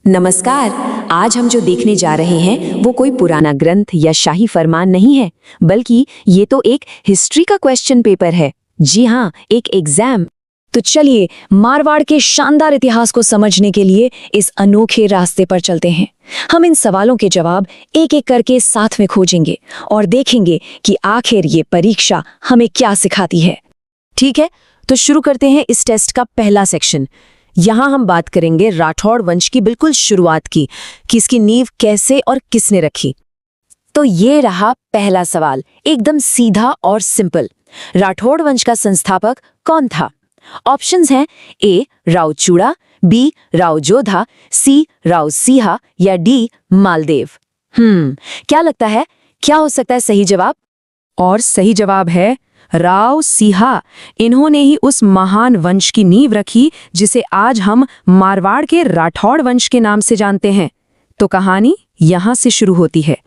नमस्कार। आज हम जो देखने जा रहे हैं वो कोई पुराना ग्रंथ या शाही फरमान नहीं है, बल्कि ये तो एक हिस्ट्री का क्वेश्चन पेपर है। जी हाँ, एक एग्जाम। तो चलिए मारवाड़ के शानदार इतिहास को समझने के लिए इस अनोखे रास्ते पर चलते हैं। हम इन सवालों के जवाब एक एक करके साथ में खोजेंगे और देखेंगे कि आखिर ये परीक्षा हमें क्या सिखाती है। ठीक है, तो शुरू करते हैं इस टेस्ट का पहला सेक्शन। यहाँ हम बात करेंगे राठौड़ वंश की बिल्कुल शुरुआत की, कि इसकी नींव कैसे और किसने रखी। तो ये रहा पहला सवाल, एकदम सीधा और सिंपल। राठौड़ वंश का संस्थापक कौन था? ऑप्शंस हैं ए राव चूड़ा, बी राव जोधा, सी राव सिहा या डी मालदेव। क्या लगता है, क्या हो सकता है सही जवाब? और सही जवाब है राव सिहा। इन्होंने ही उस महान वंश की नींव रखी जिसे आज हम मारवाड़ के राठौड़ वंश के नाम से जानते हैं। तो कहानी यहाँ से शुरू होती है।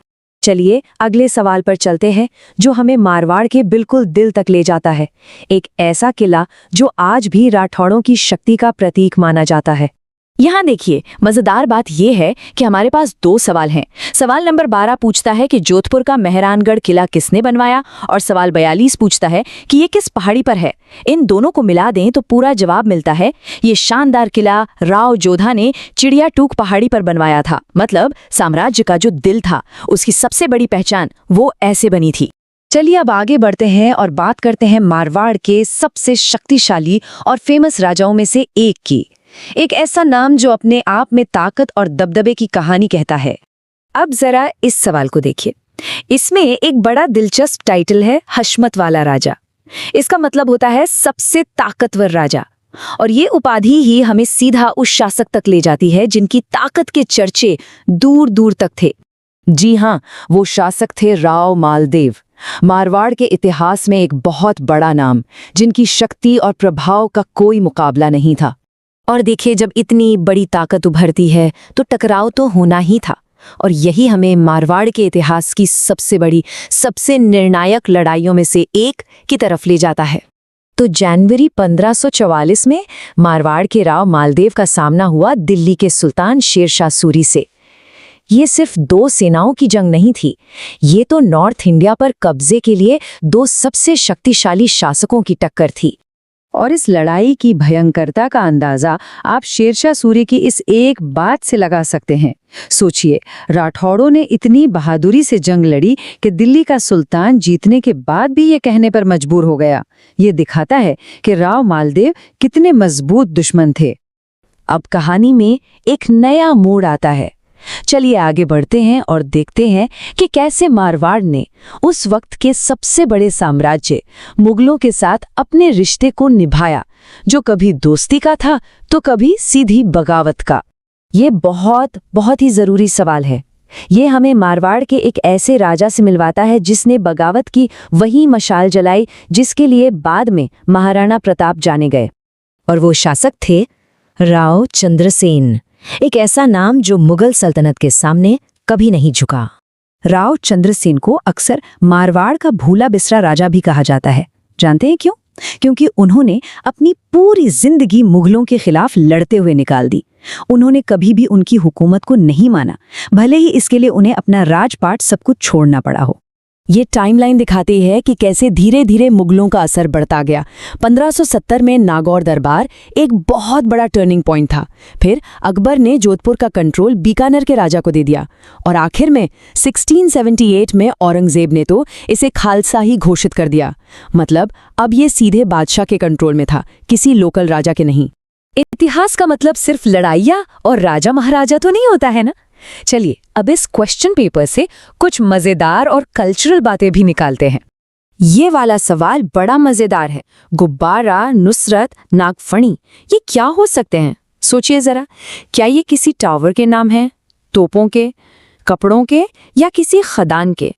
चलिए अगले सवाल पर चलते हैं, जो हमें मारवाड़ के बिल्कुल दिल तक ले जाता है। एक ऐसा किला जो आज भी राठौड़ों की शक्ति का प्रतीक माना जाता है। यहाँ देखिए, मजेदार बात यह है कि हमारे पास दो सवाल हैं। सवाल नंबर 12 पूछता है कि जोधपुर का मेहरानगढ़ किला किसने बनवाया, और सवाल 42 पूछता है कि ये किस पहाड़ी पर है। इन दोनों को मिला दें तो पूरा जवाब मिलता है, ये शानदार किला राव जोधा ने चिड़िया टूक पहाड़ी पर बनवाया था। मतलब साम्राज्य का जो दिल था, उसकी सबसे बड़ी पहचान वो ऐसे बनी थी। चलिए अब आगे बढ़ते हैं और बात करते हैं मारवाड़ के सबसे शक्तिशाली और फेमस राजाओं में से एक की। एक ऐसा नाम जो अपने आप में ताकत और दबदबे की कहानी कहता है। अब जरा इस सवाल को देखिए। इसमें एक बड़ा दिलचस्प टाइटल है, हशमत वाला राजा। इसका मतलब होता है सबसे ताकतवर राजा। और ये उपाधि ही हमें सीधा उस शासक तक ले जाती है जिनकी ताकत के चर्चे दूर दूर तक थे। जी हाँ, वो शासक थे राव मालदेव। मारवाड़ के इतिहास में एक बहुत बड़ा नाम, जिनकी शक्ति और प्रभाव का कोई मुकाबला नहीं था। और देखिए, जब इतनी बड़ी ताकत उभरती है तो टकराव तो होना ही था। और यही हमें मारवाड़ के इतिहास की सबसे बड़ी, सबसे निर्णायक लड़ाइयों में से एक की तरफ ले जाता है। तो जनवरी 1544 में मारवाड़ के राव मालदेव का सामना हुआ दिल्ली के सुल्तान शेरशाह सूरी से। ये सिर्फ दो सेनाओं की जंग नहीं थी, ये तो नॉर्थ इंडिया पर कब्जे के लिए दो सबसे शक्तिशाली शासकों की टक्कर थी। और इस लड़ाई की भयंकरता का अंदाजा आप शेरशाह सूरी की इस एक बात से लगा सकते हैं। सोचिए, राठौड़ों ने इतनी बहादुरी से जंग लड़ी कि दिल्ली का सुल्तान जीतने के बाद भी ये कहने पर मजबूर हो गया। ये दिखाता है कि राव मालदेव कितने मजबूत दुश्मन थे। अब कहानी में एक नया मोड़ आता है। चलिए आगे बढ़ते हैं और देखते हैं कि कैसे मारवाड़ ने उस वक्त के सबसे बड़े साम्राज्य मुगलों के साथ अपने रिश्ते को निभाया, जो कभी दोस्ती का था तो कभी सीधी बगावत का। ये बहुत ही जरूरी सवाल है। ये हमें मारवाड़ के एक ऐसे राजा से मिलवाता है जिसने बगावत की वही मशाल जलाई जिसके लिए बाद में महाराणा प्रताप जाने गए। और वो शासक थे राव चंद्रसेन। एक ऐसा नाम जो मुगल सल्तनत के सामने कभी नहीं झुका। राव चंद्रसेन को अक्सर मारवाड़ का भूला बिसरा राजा भी कहा जाता है। जानते हैं क्यों? क्योंकि उन्होंने अपनी पूरी जिंदगी मुगलों के खिलाफ लड़ते हुए निकाल दी। उन्होंने कभी भी उनकी हुकूमत को नहीं माना, भले ही इसके लिए उन्हें अपना राजपाट सब कुछ छोड़ना पड़ा हो। ये टाइमलाइन दिखाती है कि कैसे धीरे धीरे मुगलों का असर बढ़ता गया। 1570 में नागौर दरबार एक बहुत बड़ा टर्निंग पॉइंट था। फिर अकबर ने जोधपुर का कंट्रोल बीकानेर के राजा को दे दिया, और आखिर में 1678 में औरंगजेब ने तो इसे खालसा ही घोषित कर दिया। मतलब अब ये सीधे बादशाह के कंट्रोल में था, किसी लोकल राजा के नहीं। इतिहास का मतलब सिर्फ लड़ाइयाँ और राजा महाराजा तो नहीं होता है ना। चलिए अब इस क्वेश्चन पेपर से कुछ मजेदार और कल्चरल बातें भी निकालते हैं। ये वाला सवाल बड़ा मजेदार है। गुब्बारा, नुसरत, नागफणी, ये क्या हो सकते हैं? सोचिए जरा, क्या ये किसी टावर के नाम हैं, तोपों के, कपड़ों के, या किसी खदान के?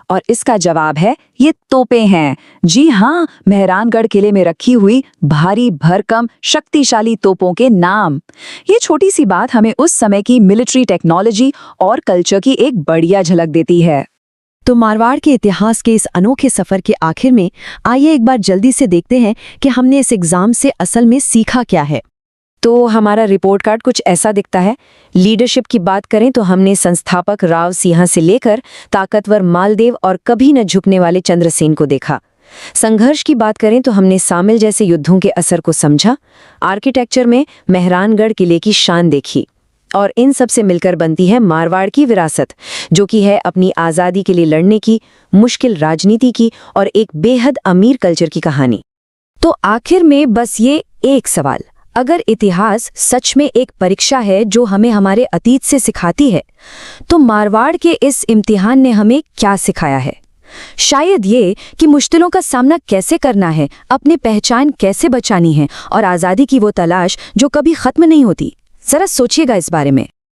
और इसका जवाब है, ये तोपें हैं। जी हाँ, मेहरानगढ़ किले में रखी हुई भारी भरकम शक्तिशाली तोपों के नाम। ये छोटी सी बात हमें उस समय की मिलिट्री टेक्नोलॉजी और कल्चर की एक बढ़िया झलक देती है। तो मारवाड़ के इतिहास के इस अनोखे सफर के आखिर में आइए एक बार जल्दी से देखते हैं कि हमने इस एग्जाम से असल में सीखा क्या है। तो हमारा रिपोर्ट कार्ड कुछ ऐसा दिखता है। लीडरशिप की बात करें तो हमने संस्थापक राव सिंह से लेकर ताकतवर मालदेव और कभी न झुकने वाले चंद्रसेन को देखा। संघर्ष की बात करें तो हमने सामिल जैसे युद्धों के असर को समझा, आर्किटेक्चर में मेहरानगढ़ किले की शान देखी, और इन सब से मिलकर बनती है मारवाड़ की विरासत, जो कि है अपनी आज़ादी के लिए लड़ने की, मुश्किल राजनीति की और एक बेहद अमीर कल्चर की कहानी। तो आखिर में बस ये एक सवाल, अगर इतिहास सच में एक परीक्षा है जो हमें हमारे अतीत से सिखाती है, तो मारवाड़ के इस इम्तिहान ने हमें क्या सिखाया है? शायद ये कि मुश्किलों का सामना कैसे करना है, अपनी पहचान कैसे बचानी है और आज़ादी की वो तलाश जो कभी खत्म नहीं होती। जरा सोचिएगा इस बारे में।